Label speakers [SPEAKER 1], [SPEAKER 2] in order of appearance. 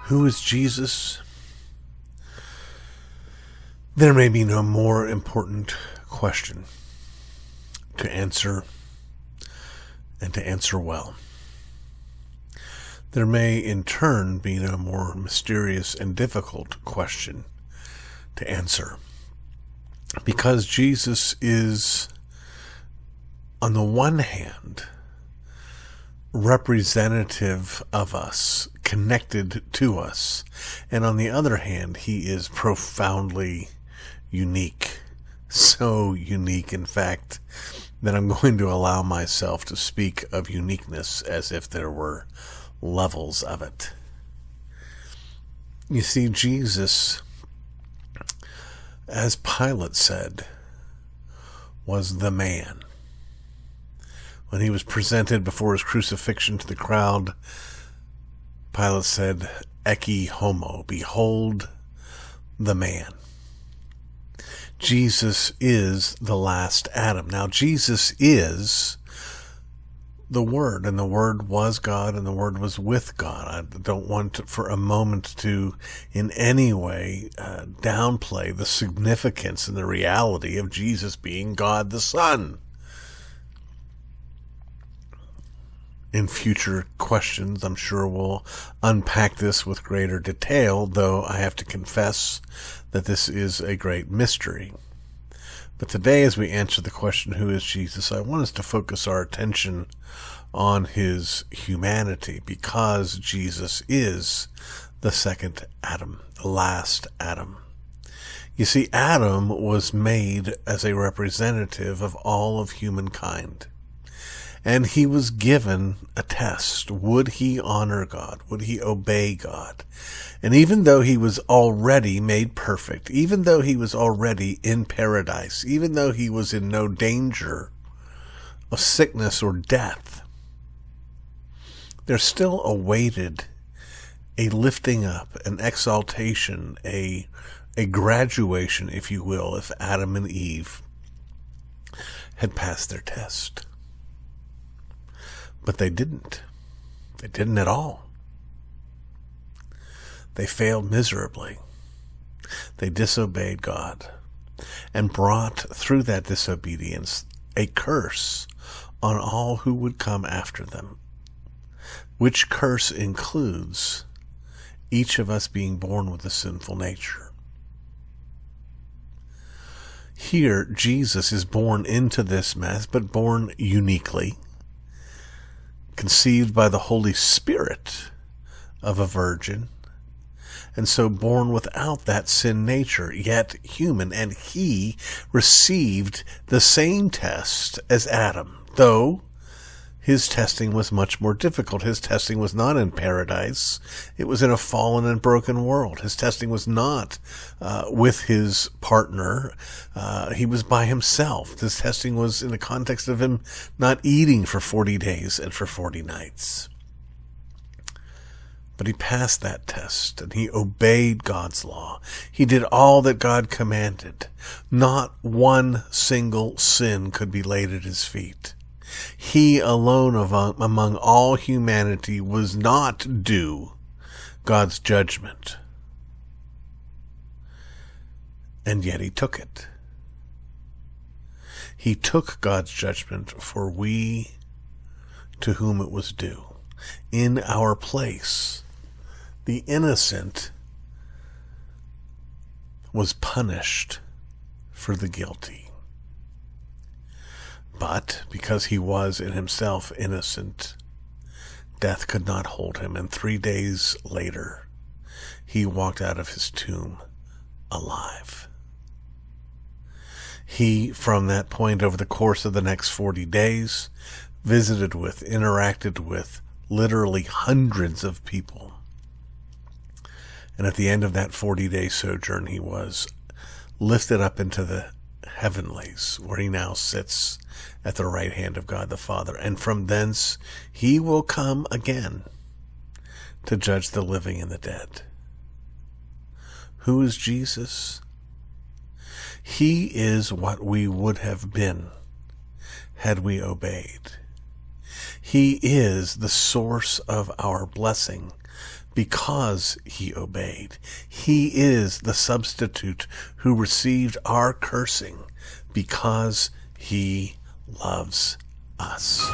[SPEAKER 1] Who is Jesus? There may be no more important question to answer, and to answer well. There may in turn be no more mysterious and difficult question to answer, because Jesus is, on the one hand, representative of us, connected to us, and on the other hand, he is profoundly unique. So unique, in fact, that I'm going to allow myself to speak of uniqueness as if there were levels of it. You see, Jesus, as Pilate said, was the man. When he was presented before his crucifixion to the crowd, Pilate said, "Ecce homo," behold the man. Jesus is the last Adam. Now, Jesus is the Word, and the Word was God, and the Word was with God. I don't want for a moment to in any way downplay the significance and the reality of Jesus being God the Son. In future questions, I'm sure we'll unpack this with greater detail, though I have to confess that this is a great mystery. But today, as we answer the question, who is Jesus, I want us to focus our attention on his humanity, because Jesus is the second Adam, the last Adam. You see, Adam was made as a representative of all of humankind. And he was given a test. Would he honor God? Would he obey God? And even though he was already made perfect, even though he was already in paradise, even though he was in no danger of sickness or death, there still awaited a lifting up, an exaltation, a graduation, if you will, if Adam and Eve had passed their test. But they didn't. They didn't at all. They failed miserably. They disobeyed God and brought through that disobedience a curse on all who would come after them, which curse includes each of us being born with a sinful nature. Here, Jesus is born into this mess, but born uniquely, conceived by the Holy Spirit of a virgin, and so born without that sin nature, yet human. And he received the same test as Adam, though his testing was much more difficult. His testing was not in paradise. It was in a fallen and broken world. His testing was not with his partner. He was by himself. This testing was in the context of him not eating for 40 days and for 40 nights. But he passed that test, and he obeyed God's law. He did all that God commanded. Not one single sin could be laid at his feet. He alone among all humanity was not due God's judgment. And yet he took it. He took God's judgment for we to whom it was due. In our place, the innocent was punished for the guilty. But because he was in himself innocent, death could not hold him. And 3 days later, he walked out of his tomb alive. He, from that point over the course of the next 40 days, visited with, interacted with literally hundreds of people. And at the end of that 40-day sojourn, he was lifted up into the heavenlies, where he now sits at the right hand of God the Father. And from thence he will come again to judge the living and the dead. Who is Jesus? He is what we would have been had we obeyed. He is the source of our blessing, because he obeyed. He is the substitute who received our cursing because he loves us.